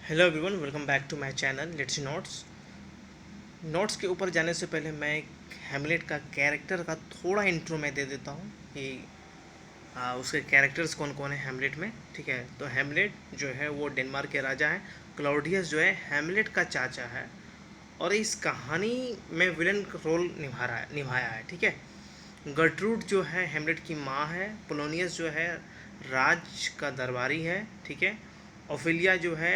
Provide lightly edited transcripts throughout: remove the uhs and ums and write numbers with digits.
Hello everyone, welcome back to my channel let's notes. Notes के ऊपर जाने से पहले मैं हैमलेट का कैरेक्टर का थोड़ा इंट्रो मैं दे देता हूँ कि उसके कैरेक्टर्स कौन कौन है हैमलेट में। ठीक है, तो हैमलेट जो है वो डेनमार्क के राजा हैं। क्लाउडियस जो है हैमलेट का चाचा है और इस कहानी में विलन रोल निभाया है। ठीक है, गर्ट्रूड जो है हैमलेट की माँ है। पोलोनियस जो है राज का दरबारी है। ठीक है, ओफिलिया जो है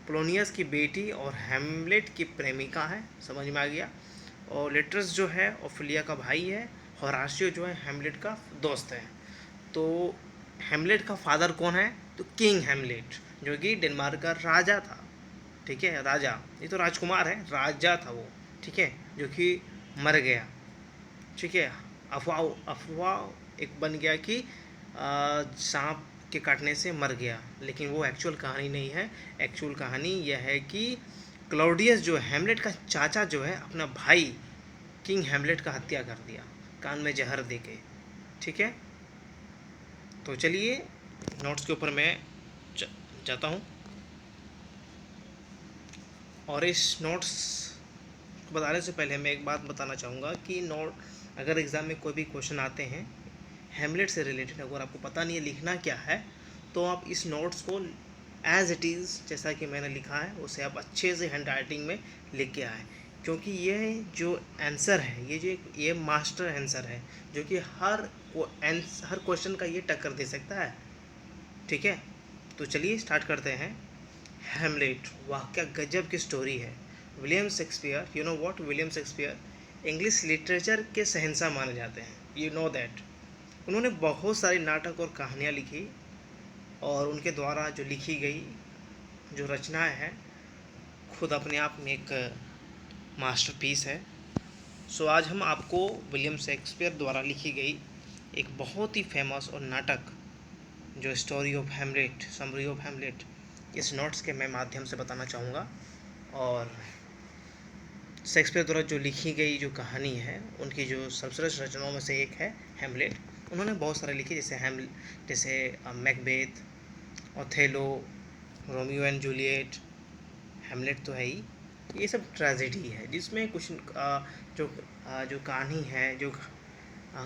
पोलोनियस की बेटी और हैमलेट की प्रेमिका है। समझ में आ गया। और लेटरस जो है ओफिलिया का भाई है। होराशियो जो है हैमलेट का दोस्त है। तो हैमलेट का फादर कौन है? तो किंग हैमलेट, जो कि डेनमार्क का राजा था। ठीक है, राजा, ये तो राजकुमार है, राजा था वो। ठीक है, जो कि मर गया। ठीक है, अफवाह अफवाह एक बन गया कि सांप के काटने से मर गया, लेकिन वो एक्चुअल कहानी नहीं है। एक्चुअल कहानी यह है कि क्लाउडियस जो हैमलेट का चाचा जो है अपना भाई किंग हैमलेट का हत्या कर दिया, कान में जहर दे के। ठीक है, तो चलिए नोट्स के ऊपर मैं जाता हूँ। और इस नोट्स को बताने से पहले मैं एक बात बताना चाहूँगा कि नोट अगर एग्ज़ाम में कोई भी क्वेश्चन आते हैं हैमलेट से रिलेटेड, अगर आपको पता नहीं है लिखना क्या है, तो आप इस नोट्स को एज इट इज़ जैसा कि मैंने लिखा है उसे आप अच्छे से हैंड राइटिंग में लिख के आए, क्योंकि ये जो आंसर है ये मास्टर आंसर है जो कि हर क्वेश्चन का ये टक्कर दे सकता है। ठीक है, तो चलिए स्टार्ट करते हैं। हैमलेट, वाह क्या गजब की स्टोरी है। William Shakespeare, you know what, William Shakespeare English literature के शहंशाह माने जाते हैं, यू नो दैट। उन्होंने बहुत सारे नाटक और कहानियाँ लिखी और उनके द्वारा जो लिखी गई जो रचनाएं हैं खुद अपने आप में एक मास्टरपीस है। सो आज हम आपको विलियम शेक्सपियर द्वारा लिखी गई एक बहुत ही फेमस और नाटक जो story of Hamlet, summary of Hamlet, इस नोट्स के मैं माध्यम से बताना चाहूँगा। और शेक्सपियर द्वारा जो लिखी गई जो कहानी है उनकी जो सर्वश्रेष्ठ रचनाओं में से एक है हैमलेट। उन्होंने बहुत सारे लिखे, जैसे Macbeth, Othello, Romeo and Juliet, Hamlet तो है ही। ये सब ट्रेजेडी है जिसमें कुछ जो कहानी है, जो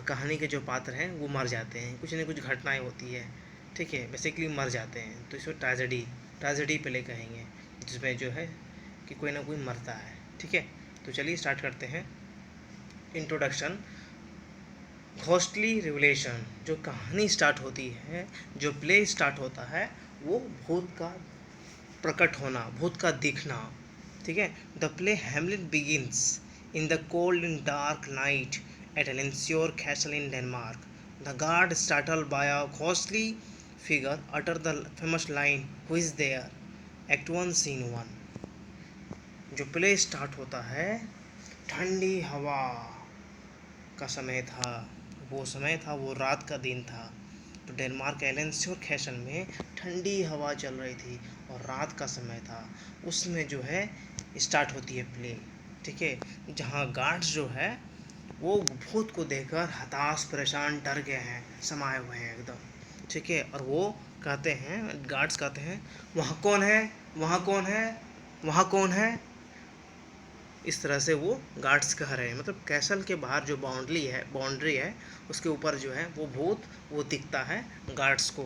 कहानी के जो पात्र हैं वो मर जाते हैं, कुछ न कुछ घटनाएं होती है। ठीक है, बेसिकली मर जाते हैं, तो इसको ट्रेजेडी पहले कहेंगे, जिसमें जो है कि कोई ना कोई मरता है। ठीक है, तो चलिए स्टार्ट करते हैं। इंट्रोडक्शन। घोस्टली रिवलेशन, जो कहानी स्टार्ट होती है, जो प्ले स्टार्ट होता है, वो भूत का प्रकट होना, भूत का दिखना। ठीक है, the play Hamlet begins in the cold and dark night at Elsinore castle in Denmark. The guard startled by a ghostly figure utter the famous line who is there, act 1 scene 1। जो play start होता है, ठंडी हवा का समय था, वो समय था, वो रात का दिन था। तो डेनमार्क एलेंस्योर कैसल में ठंडी हवा चल रही थी और रात का समय था, उसमें जो है स्टार्ट होती है प्ले। ठीक है, जहाँ गार्ड्स जो है वो भूत को देखकर हताश, परेशान, डर गए हैं, समाये हुए हैं एकदम। ठीक है, और वो कहते हैं, गार्ड्स कहते हैं, वहाँ कौन है, वहाँ कौन है, वहाँ कौन है। इस तरह से वो गार्ड्स कह रहे हैं, मतलब कैसल के बाहर जो बाउंड्री है उसके ऊपर जो है वो भूत वो दिखता है गार्ड्स को,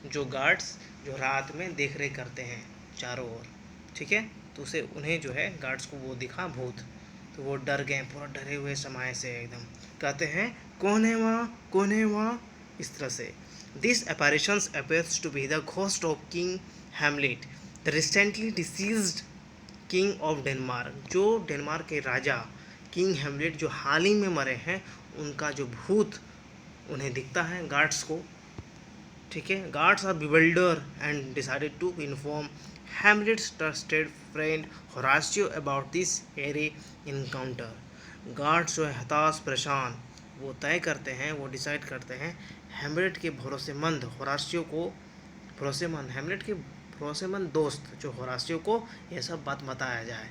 जो गार्ड्स जो रात में देख रेख करते हैं चारों ओर। ठीक है, तो उसे उन्हें जो है गार्ड्स को वो दिखा भूत, तो वो डर गए, पूरा डरे हुए समय से एकदम, कहते हैं कौन है वहाँ, कौन है वहाँ, इस तरह से। This apparitions appears to be the ghost of King Hamlet, the recently deceased king of Denmark, जो डेनमार्क के राजा किंग हैमलेट जो हाल ही में मरे हैं, उनका जो भूत उन्हें दिखता है गार्ड्स को। ठीक है, guards are bewildered and decided to inform Hamlet's trusted friend Horatio about this eerie encounter. Guards जो है हताश, परेशान, वो तय करते हैं, वो डिसाइड करते हैं हैमलेट के भरोसेमंद होराशियो को, भरोसेमंद हैमलेट के भरोसेमंद दोस्त जो होराशियो को यह सब बात बताया जाए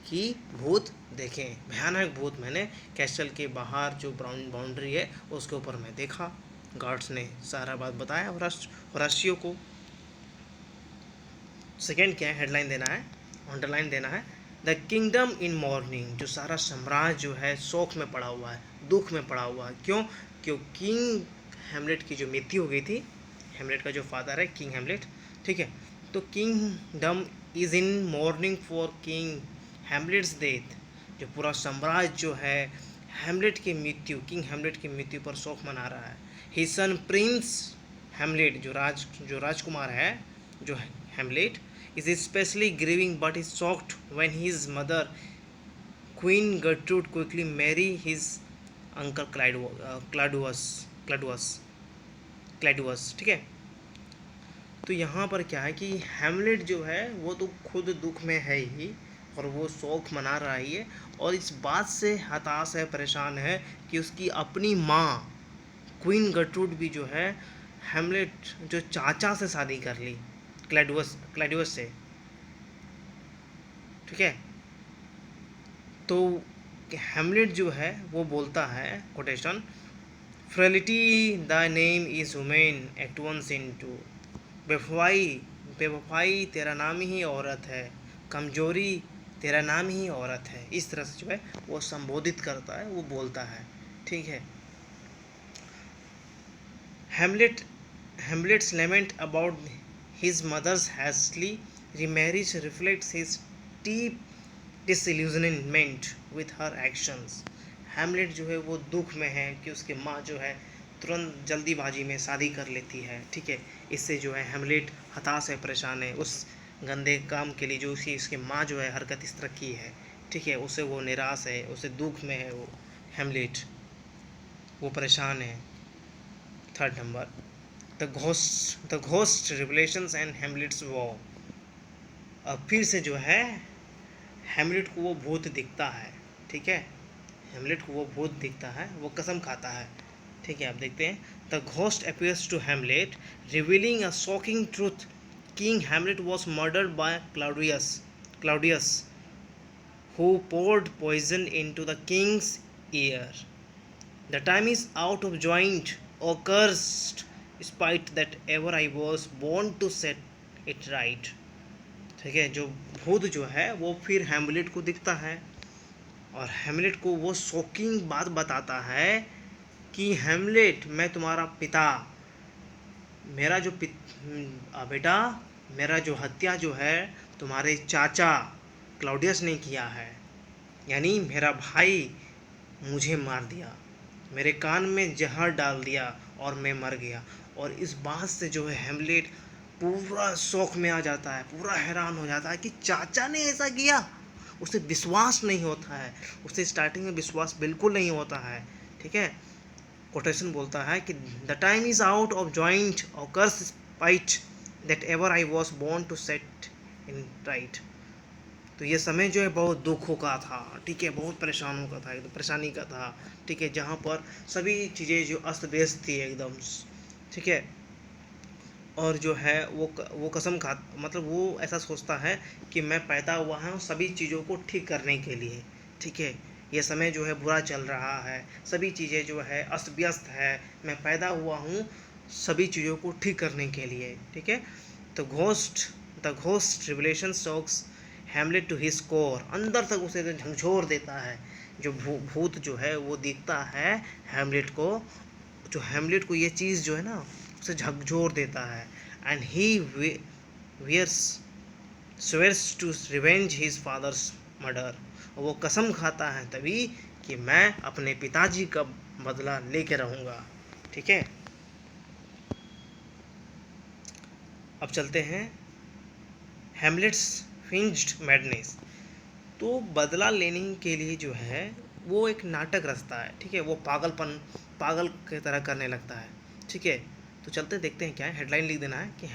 कि भूत देखें, भयानक भूत मैंने कैसल के बाहर जो ब्राउन बाउंड्री है उसके ऊपर मैं देखा। गार्ड्स ने सारा बात बताया होराशियो को। सेकेंड क्या है, हेडलाइन देना है, अंडरलाइन देना है, द किंगडम इन मॉर्निंग, जो सारा साम्राज्य जो है शोक में पड़ा हुआ है, दुख में पड़ा हुआ है। क्यों? क्यों किंग हेमलेट की जो मृत्यु हो गई थी, हेमलेट का जो फादर है किंग हेमलेट, ठीक है। तो kingdom is in morning for king Hamlet's death, जो पूरा साम्राज्य जो है हेमलेट की मृत्यु, किंग हेमलेट की मृत्यु पर शोक मना रहा है। ही सन प्रिंस हेमलेट, जो राजकुमार है, जो हेमलेट is especially grieving but is shocked when his mother Queen Gertrude quickly marry his uncle Claudius, ठीक है। तो यहाँ पर क्या है कि हेमलेट जो है वो तो खुद दुख में है ही, और वो शोक मना रहा है, और इस बात से हताश है, परेशान है कि उसकी अपनी माँ क्वीन गर्ट्रूड भी जो है हेमलेट जो चाचा से शादी कर ली, क्लैडियस से, ठीक है। तो हेमलेट जो है वो बोलता है, quotation, frailty the name is women act once in two, बेवफाई बेवफाई तेरा नाम ही औरत है, कमजोरी तेरा नाम ही औरत है, इस तरह से जो है वो संबोधित करता है, वो बोलता है, ठीक है। Hamlet's lament about his mother's hastily remarriage reflects his deep disillusionment with her actions। Hamlet जो है वो दुख में है कि उसकी माँ जो है तुरंत जल्दीबाजी में शादी कर लेती है, ठीक है। इससे जो है हेमलेट हताश है, परेशान है उस गंदे काम के लिए जो उसकी माँ जो है हरकत इस तरह की है, ठीक है। उससे वो निराश है, उसे दुख में है, वो हेमलेट वो परेशान है। Third number, the ghost revelations and Hamlet's war. अब फिर से जो है हेमलेट को वो भूत दिखता है, ठीक है। हेमलेट को वो भूत दिखता है, वो कसम खाता है, ठीक है। आप देखते हैं, the ghost appears to Hamlet revealing a shocking truth, king Hamlet was murdered by Claudius who poured poison into the king's ear. The time is out of joint, O cursed spite that ever I was born to set it right। ठीक है, जो भूत जो है वो फिर हेमलेट को दिखता है, और हेमलेट को वो शॉकिंग बात बताता है कि हेमलेट, मैं तुम्हारा पिता, मेरा जो बेटा, मेरा जो हत्या जो है तुम्हारे चाचा क्लाउडियस ने किया है, यानी मेरा भाई मुझे मार दिया, मेरे कान में जहर डाल दिया और मैं मर गया। और इस बात से जो है हेमलेट पूरा शौक में आ जाता है, पूरा हैरान हो जाता है कि चाचा ने ऐसा किया। उसे विश्वास नहीं होता है, उसे स्टार्टिंग में विश्वास बिल्कुल नहीं होता है, ठीक है। कोटेशन बोलता है कि the time is out of joint और cursed spite that ever I was born to set in right. तो ये समय जो है बहुत दुखों का था, ठीक है, बहुत परेशानों का था, एकदम परेशानी का था, ठीक है, जहाँ पर सभी चीज़ें जो अस्त व्यस्त थी एकदम, ठीक है। और जो है वो कसम खा, मतलब वो ऐसा सोचता है कि मैं पैदा हुआ हूँ सभी चीज़ों को ठीक करने के लिए, ठीक है। ये समय जो है बुरा चल रहा है, सभी चीज़ें जो है अस्त व्यस्त है, मैं पैदा हुआ हूँ सभी चीज़ों को ठीक करने के लिए, ठीक है। तो the ghost revelation shocks Hamlet to his core, अंदर तक उसे झंझोर देता है। जो भूत जो है वो दिखता है हेमलेट को, जो हेमलेट को ये चीज़ जो है ना उसे झकझोर देता है। And he wears swears to revenge his father's murder, और वो कसम खाता है तभी कि मैं अपने पिताजी का बदला लेके रहूँगा, ठीक है। अब चलते हैं हेमलेट्स फिंज्ड मैडनेस। तो बदला लेने के लिए जो है वो एक नाटक रचता है, ठीक है, वो पागल की तरह करने लगता है, ठीक है। तो चलते देखते हैं क्या है, हेडलाइन लिख देना है कि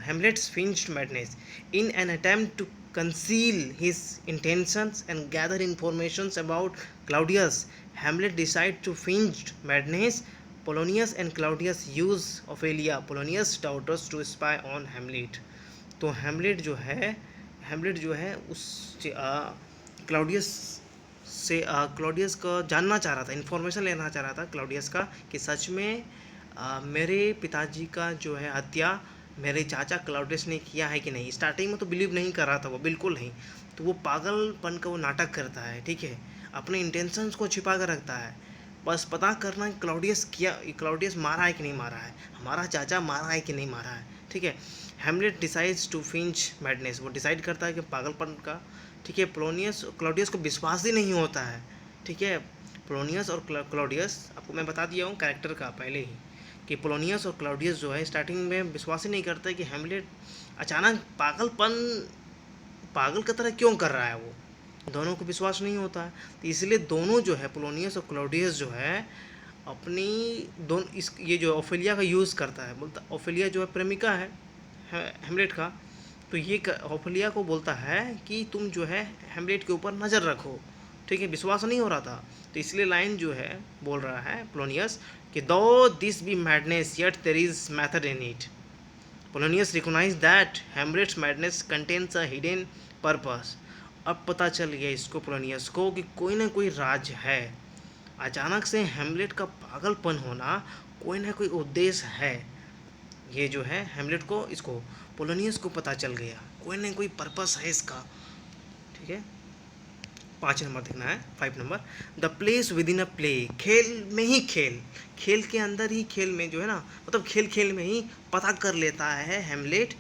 Hamlet's feigned madness, in an attempt to conceal his intentions and gather informations about Claudius, Hamlet decided to finge madness. Polonius and Claudius use Ophelia, Polonius' daughters, to spy on Hamlet। तो हेमलेट जो है उस Claudius से Claudius का जानना चाह रहा था, इन्फॉर्मेशन लेना चाह रहा था क्लाउडियस का कि सच में मेरे पिताजी का जो है हत्या मेरे चाचा क्लाउडियस ने किया है कि नहीं। स्टार्टिंग में तो बिलीव नहीं कर रहा था वो, बिल्कुल नहीं। तो वो पागलपन का वो नाटक करता है, ठीक है, अपने इंटेंशंस को छिपा कर रखता है। बस पता करना है क्लाउडियस मारा है कि नहीं मारा है, हमारा चाचा मारा है कि नहीं मारा है, ठीक है। हेमलेट डिसाइड्स टू फिंच मैडनेस, वो डिसाइड करता है कि पागलपन का, ठीक है। पोलोनियस क्लाउडियस को विश्वास ही नहीं होता है, ठीक है। पोलोनियस और क्लाउडियस, आपको मैं बता दिया हूँ कैरेक्टर का पहले ही, कि पोलोनियस और क्लाउडियस जो है स्टार्टिंग में विश्वास ही नहीं करते कि हेमलेट अचानक पागल की तरह क्यों कर रहा है। वो दोनों को विश्वास नहीं होता है, तो इसलिए दोनों जो है पोलोनियस और क्लाउडियस जो है अपनी दोनों इस ये जो ओफेलिया का यूज़ करता है, बोलता ओफेलिया जो है प्रेमिका है हेमलेट का। तो ये ओफेलिया को बोलता है कि तुम जो है हेमलेट के ऊपर नज़र रखो, ठीक है। विश्वास नहीं हो रहा था, तो इसलिए लाइन जो है बोल रहा है पोलोनियस कि though this be madness yet there is method in it. Polonius recognise that Hamlet's madness contains a hidden purpose. अब पता चल गया इसको, पोलोनियस को, कि कोई ना कोई राज है। अचानक से हेमलेट का पागलपन होना कोई ना कोई उद्देश्य है। ये जो है हेमलेट को, इसको पोलोनियस को पता चल गया, कोई ना कोई पर्पस है इसका, ठीक है। 5 नंबर देखना है, 5 number, the place with in a play, खेल में ही खेल के अंदर ही खेल में जो है ना, मतलब खेल में ही पता कर लेता है हेमलेट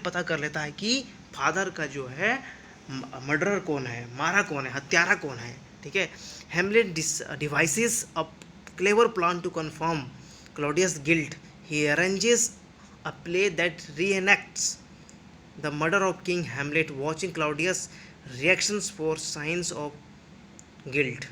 पता कर लेता है कि फादर का जो है मर्डरर कौन है, मारा कौन है, हत्यारा कौन है, ठीक है। Hamlet devises a clever plan to confirm Claudius guilt. He arranges a play that reenacts the murder of King Hamlet, watching Claudius' reactions for signs of guilt.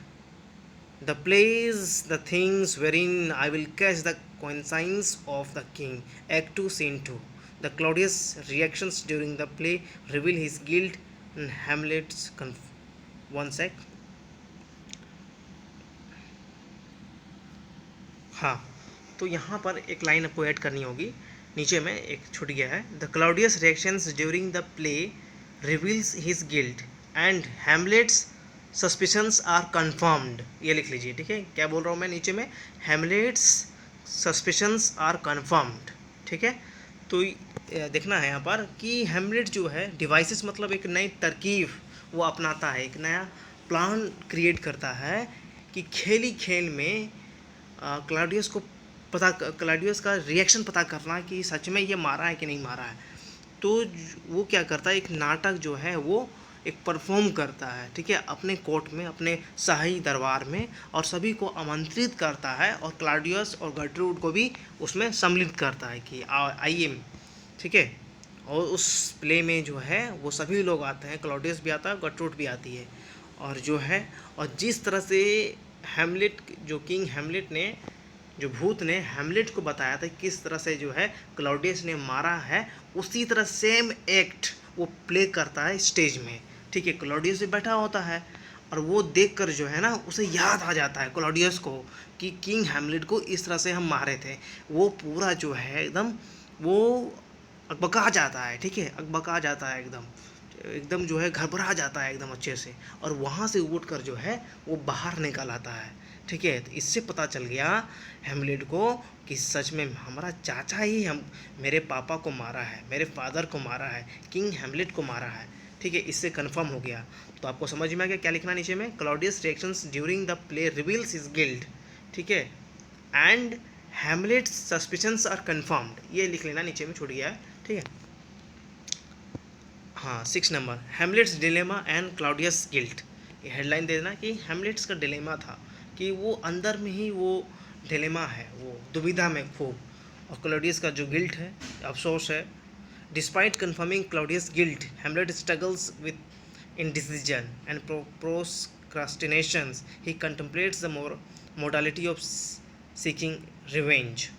The plays the things wherein I will catch the conscience of the king. Act 2, Scene 2. The Claudius' reactions during the play reveal his guilt and Hamlet's one sec. हाँ, तो यहाँ पर एक line आपको add करनी होगी, नीचे में एक छूट गया है। The Claudius reactions during the play reveals his guilt and Hamlet's suspicions are confirmed. ये लिख लीजिए, ठीक है। क्या बोल रहा हूँ मैं नीचे में, हैमलेट्स सस्पिशंस आर कन्फर्म्ड, ठीक है। तो देखना है यहाँ पर कि हैमलेट जो है डिवाइसेस, मतलब एक नई तरकीब वो अपनाता है, एक नया प्लान क्रिएट करता है कि खेल में क्लाउडियस का रिएक्शन पता करना कि सच में ये मारा है कि नहीं मारा है। तो वो क्या करता है, एक नाटक जो है वो एक परफॉर्म करता है, ठीक है, अपने कोर्ट में, अपने शाही दरबार में, और सभी को आमंत्रित करता है, और क्लाउडियस और गर्ट्रूड को भी उसमें सम्मिलित करता है कि आइए, ठीक है। और उस प्ले में जो है वो सभी लोग आते हैं, क्लाउडियस भी आता है, गर्ट्रूड भी आती है, और जो है, और जिस तरह से हेमलेट, जो किंग हेमलेट ने, जो भूत ने हेमलेट को बताया था किस तरह से जो है क्लाउडियस ने मारा है, उसी तरह सेम एक्ट वो प्ले करता है स्टेज में, ठीक है। क्लाउडियस भी बैठा होता है, और वो देखकर जो है ना उसे याद आ जाता है क्लाउडियस को कि किंग हेमलेट को इस तरह से हम मारे थे। वो पूरा जो है एकदम वो अकबका जाता है, ठीक है, अकबका जाता है एकदम, एकदम जो है घबरा जाता है एकदम अच्छे से, और वहाँ से उठ कर जो है वो बाहर निकल आता है, ठीक है। तो इससे पता चल गया हेमलेट को कि सच में हमारा चाचा ही मेरे पापा को मारा है, मेरे फादर को मारा है, किंग हेमलेट को मारा है, ठीक है। इससे कंफर्म हो गया। तो आपको समझ में आ गया क्या लिखना नीचे में, Claudius reactions during the play reveals his guilt, ठीक है, and Hamlet's suspicions are confirmed. ये लिख लेना, नीचे में छूट गया है, ठीक है। हाँ, 6 number, Hamlet's dilemma and Claudius guilt. ये हेडलाइन दे देना कि हेमलेट्स का डिलेमा था, कि वो अंदर में ही वो डिलेमा है, वो दुविधा में खूब, और क्लाउडियस का जो गिल्ट है, अफसोस है। Despite confirming Claudius guilt, Hamlet struggles with indecision and procrastinations. He contemplates the modality of seeking revenge.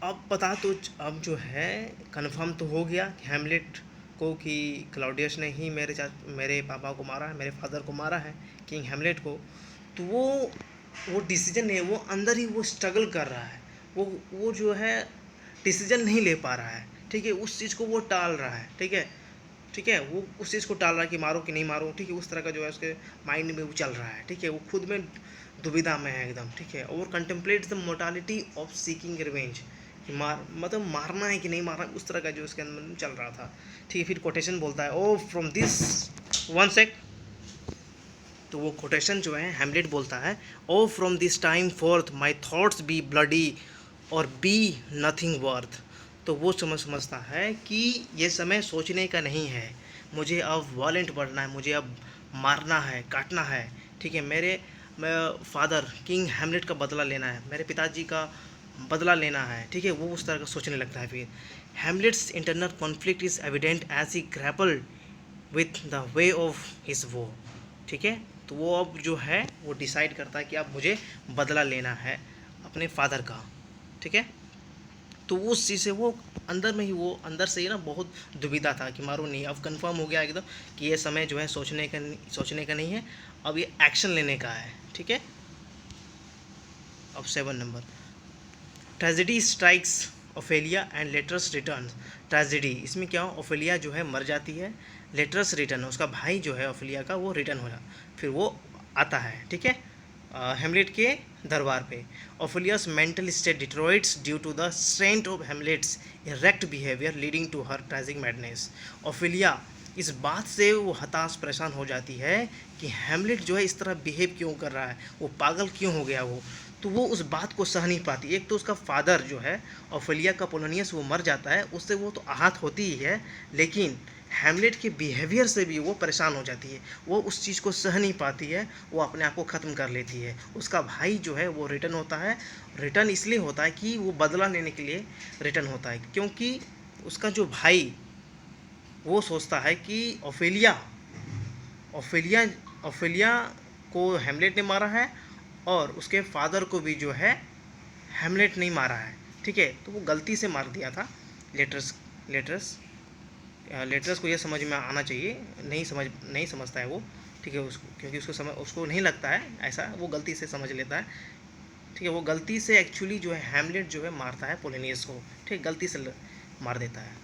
अब जो है कन्फर्म तो हो गया हेमलेट को कि क्लाउडियस ने ही मेरे पापा को मारा है, मेरे फादर को मारा है, किंग हेमलेट को। तो वो डिसीजन है, वो अंदर ही वो स्ट्रगल कर रहा है, वो जो है डिसीजन नहीं ले पा रहा है, ठीक है। उस चीज़ को वो टाल रहा है, ठीक है, वो उस चीज़ को टाल रहा है कि मारो कि नहीं मारो, ठीक है। उस तरह का जो है उसके माइंड में वो चल रहा है, ठीक है। वो खुद में दुविधा में है एकदम, ठीक है। और contemplates the mortality of seeking revenge. कि मतलब मारना है कि नहीं मारना, उस तरह का जो उसके अंदर चल रहा था। ठीक है, फिर कोटेशन बोलता है, O from this, one sec, तो वो कोटेशन जो है हैमलेट बोलता है, O from this time forth my thoughts be bloody or be nothing worth. तो वो समझता है कि ये समय सोचने का नहीं है, मुझे अब वॉलेंट बढ़ना है, मुझे अब मारना है, काटना है। ठीक है, मेरे फादर किंग हैमलेट का बदला लेना है, मेरे पिताजी का बदला लेना है। ठीक है, वो उस तरह का सोचने लगता है। फिर Hamlet's internal conflict is evident as he grapple with the way of his woe. ठीक है, तो वो अब जो है वो डिसाइड करता है कि अब मुझे बदला लेना है अपने फादर का। ठीक है, तो उस चीज़ से वो अंदर में ही, वो अंदर से ही ना बहुत दुविधा था कि मारो नहीं, अब कंफर्म हो गया एकदम कि ये समय जो है सोचने का नहीं है, अब ये एक्शन लेने का है। ठीक है, अब 7 number, tragedy strikes Ophelia and letters return. Tragedy, इसमें क्या हो, ओफेलिया जो है मर जाती है, लेटर्स रिटर्न, उसका भाई जो है ओफेलिया का वो रिटर्न हो जाता, फिर वो आता है। ठीक है, हेमलेट के दरबार पे। Ophelia's mental state deteriorates due to the strength of Hamlet's इरेक्ट behaviour leading to her tragic madness. Ophelia इस बात से वो हताश परेशान हो जाती है कि हेमलेट जो है इस तरह बिहेव क्यों कर रहा है, वो पागल क्यों हो गया वो, तो वो उस बात को सह नहीं पाती। एक तो उसका फादर जो है ओफेलिया का पोलोनियस वो मर जाता है, उससे वो तो आहत होती ही है, लेकिन हैमलेट के बिहेवियर से भी वो परेशान हो जाती है, वो उस चीज़ को सह नहीं पाती है, वो अपने आप को ख़त्म कर लेती है। उसका भाई जो है वो रिटर्न होता है, रिटर्न इसलिए होता है कि वो बदला लेने के लिए रिटर्न होता है, क्योंकि उसका जो भाई वो सोचता है कि ओफेलिया ओफेलिया ओफेलिया को हेमलेट ने मारा है और उसके फादर को भी जो है हेमलेट नहीं मारा है। ठीक है, तो वो गलती से मार दिया था। लेटर्स लेटर्स लेटर्स को ये समझ में आना चाहिए, नहीं समझता है वो। ठीक है, उसको क्योंकि उसको नहीं लगता है ऐसा, वो गलती से समझ लेता है। ठीक है, वो गलती से एक्चुअली जो है हैमलेट जो है मारता है पोलिनियस को। ठीक, गलती से मार देता है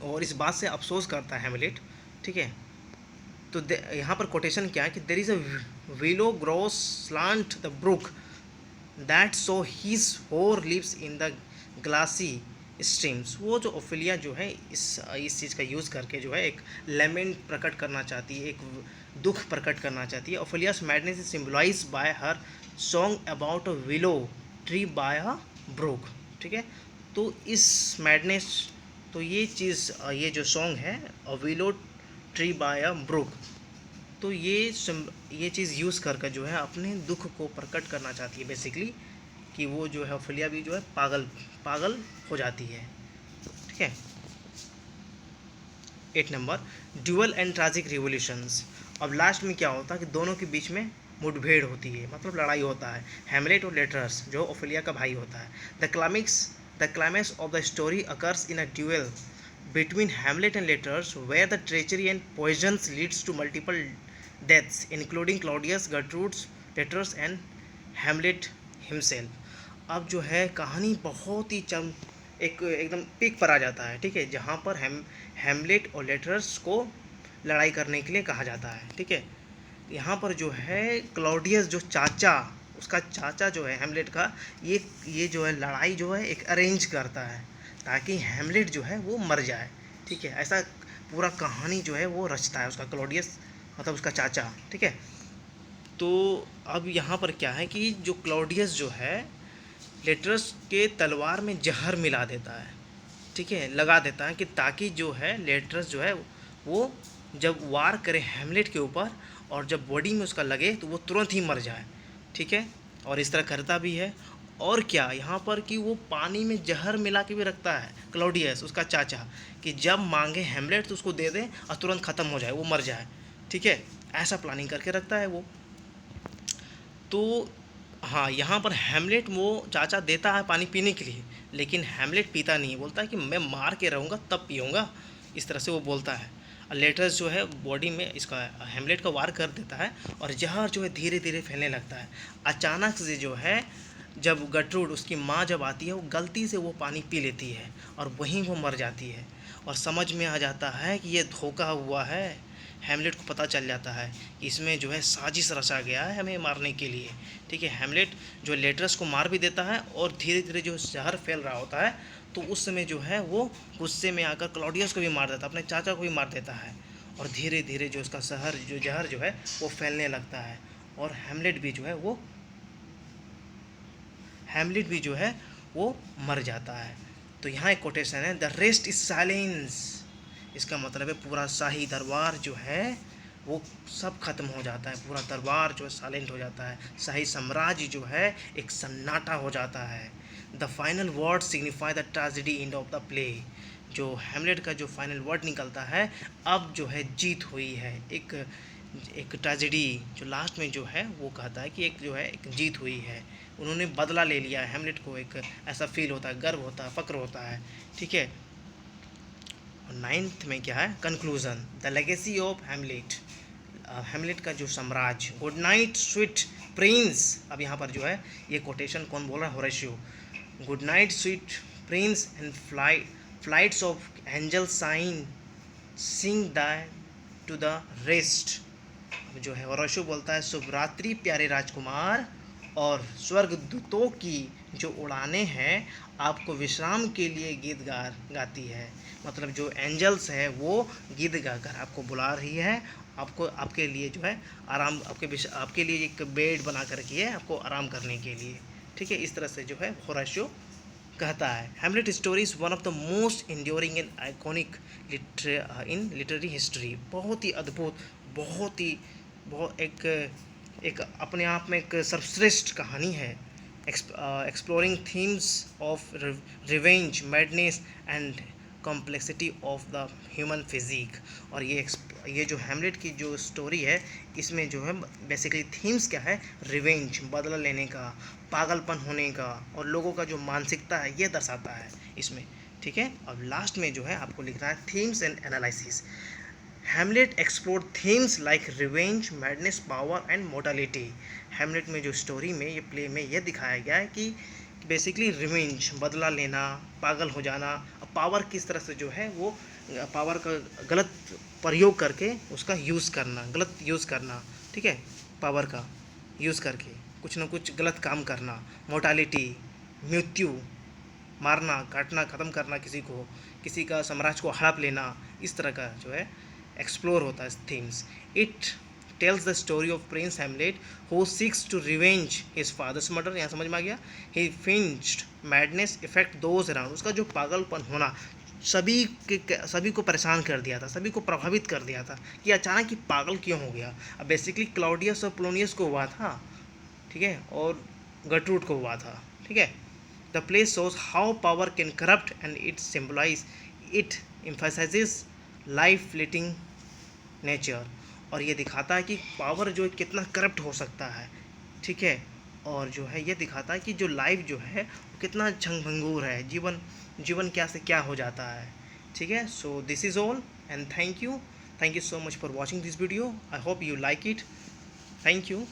और इस बात से अफसोस करता है हैमलेट। ठीक है, तो यहाँ पर कोटेशन क्या है कि there is a willow grows aslant the brook that shows his hoar leaves in the glassy streams. वो जो ओफेलिया जो है इस चीज़ का यूज़ करके जो है एक लेमेंट प्रकट करना चाहती है, एक दुख प्रकट करना चाहती है। Ophelia's madness is symbolised by her song about a willow tree by a brook. ठीक है, तो इस मैडनेस, तो ये चीज़, ये जो सॉन्ग है a willow tree by a brook, तो ये चीज़ यूज़ करके जो है अपने दुख को प्रकट करना चाहती है बेसिकली, कि वो जो है ओफेलिया भी जो है पागल हो जाती है। ठीक है, 8 number, dual and tragic revolutions. अब लास्ट में क्या होता है कि दोनों के बीच में मुठभेड़ होती है, मतलब लड़ाई होता है, हैमलेट और लेटर्स जो ओफेलिया का भाई होता है। The climax of the story occurs in a dual between Hamlet and Letters, where the treachery and poisons leads to multiple deaths, including Claudius, Gertrude, Letters and Hamlet himself. अब जो है कहानी बहुत ही एकदम पीक पर आ जाता है। ठीक है, जहाँ पर हैमलेट और लेटर्स को लड़ाई करने के लिए कहा जाता है। ठीक है, यहाँ पर जो है क्लॉडियस जो उसका चाचा जो है हैमलेट का, ये जो है लड़ाई जो है एक अरेंज करता है ताकि हैमलेट जो है वो मर जाए। ठीक है, ऐसा पूरा कहानी जो है वो रचता है उसका क्लॉडियस, मतलब उसका चाचा। ठीक है, तो अब यहाँ पर क्या है कि जो क्लॉडियस जो है लेटर्स के तलवार में जहर मिला देता है। ठीक है, लगा देता है कि ताकि जो है लेटर्स जो है वो जब वार करे हैमलेट के ऊपर और जब बॉडी में उसका लगे तो वो तुरंत ही मर जाए। ठीक है, और इस तरह करता भी है। और क्या यहाँ पर कि वो पानी में जहर मिला के भी रखता है क्लॉडियस उसका चाचा, कि जब मांगे हैमलेट तो उसको दे दे और तुरंत ख़त्म हो जाए, वो मर जाए। ठीक है, ऐसा प्लानिंग करके रखता है वो। तो हाँ, यहाँ पर हैमलेट वो चाचा देता है पानी पीने के लिए, लेकिन हैमलेट पीता नहीं है, बोलता है कि मैं मार के रहूँगा तब पीऊँगा, इस तरह से वो बोलता है। लेटर्स जो है बॉडी में इसका हैमलेट का वार कर देता है और जहर जो है धीरे धीरे फैलने लगता है। अचानक से जो है जब गटरूड उसकी माँ जब आती है, वो गलती से वो पानी पी लेती है और वहीं वो मर जाती है और समझ में आ जाता है कि ये धोखा हुआ है, हैमलेट को पता चल जाता है कि इसमें जो है साजिश रचा गया है हमें मारने के लिए। ठीक है, हैमलेट जो लेटरस को मार भी देता है और धीरे धीरे जो जहर फैल रहा होता है, तो उस समय जो है वो गुस्से में आकर क्लॉडियस को भी मार देता है, अपने चाचा को भी मार देता है, और धीरे धीरे जो उसका जहर जो है वो फैलने लगता है, और हैमलेट भी जो है वो मर जाता है। तो यहाँ एक कोटेशन है, द रेस्ट इज साइलेंस। इसका मतलब है पूरा शाही दरबार जो है वो सब खत्म हो जाता है, पूरा दरबार जो है साइलेंट हो जाता है, शाही साम्राज्य जो है एक सन्नाटा हो जाता है। The final word signify the tragedy end of the play. जो हैमलेट का जो फाइनल वर्ड निकलता है, अब जो है जीत हुई है, एक ट्रेजेडी जो लास्ट में जो है वो कहता है कि एक जो है एक जीत हुई है, उन्होंने बदला ले लिया है। हैमलेट को एक ऐसा फील होता है, गर्व होता है, फ़क्र होता है। ठीक है, और नाइन्थ में क्या है, conclusion, the legacy of Hamlet. Hamlet का जो साम्राज्य, गुड नाइट स्वीट प्रिंस। अब यहाँ पर जो है ये कोटेशन कौन बोल रहा है, Horatio. Good night sweet prince and flights of angel sign sing the to the rest. अब जो है होरेशियो बोलता है, शुभ रात्रि प्यारे राजकुमार, और स्वर्गदूतों की जो उड़ानें हैं आपको विश्राम के लिए गीत गाती है। मतलब जो एंजल्स है वो गीत गाकर आपको बुला रही है, आपको आपके लिए जो है आराम, आपके लिए एक बेड बना कर रखी है आपको आराम करने के लिए। ठीक है, इस तरह से जो है होरेशियो कहता है। Hamlet story is one of the most enduring and iconic in literary history. बहुत ही अद्भुत, बहुत एक अपने आप में एक सर्वश्रेष्ठ कहानी है। Exploring themes of revenge, madness and complexity of the human physique. और ये जो हैमलेट की जो स्टोरी है, इसमें जो है बेसिकली थीम्स क्या है, रिवेंज, बदला लेने का, पागलपन होने का, और लोगों का जो मानसिकता है ये दर्शाता है इसमें। ठीक है, अब लास्ट में जो है आपको लिखना है themes and analysis. Hamlet explore themes like revenge, madness, power and mortality. Hamlet में जो स्टोरी में ये प्ले में ये दिखाया गया है कि बेसिकली रिवेंज, बदला लेना, पागल हो जाना, पावर किस तरह से जो है वो पावर का गलत प्रयोग करके उसका यूज़ करना, गलत यूज़ करना। ठीक है, पावर का यूज़ करके कुछ ना कुछ गलत काम करना, मोर्टालिटी, मृत्यु, मारना, काटना, ख़त्म करना किसी का साम्राज्य को हड़प लेना, इस तरह का जो है एक्सप्लोर होता है themes. It tells the story of prince Hamlet who seeks to revenge his father's murder. यहाँ समझ में आ गया। He feigned madness effect those around. उसका जो पागलपन होना सभी को परेशान कर दिया था, सभी को प्रभावित कर दिया था कि अचानक ही पागल क्यों हो गया। अब बेसिकली क्लाउडियस और पोलोनियस को हुआ था, ठीक है, और गर्ट्रूड को हुआ था। ठीक है, the play shows how power can corrupt and it symbolise, it emphasises life fleeting nature. और ये दिखाता है कि पावर जो है कितना करप्ट हो सकता है। ठीक है, और जो है ये दिखाता है कि जो लाइफ जो है वो कितना झंगभंगूर है, जीवन क्या से क्या हो जाता है। ठीक है, so this is all and thank you so much for watching this video. I hope you like it. Thank you.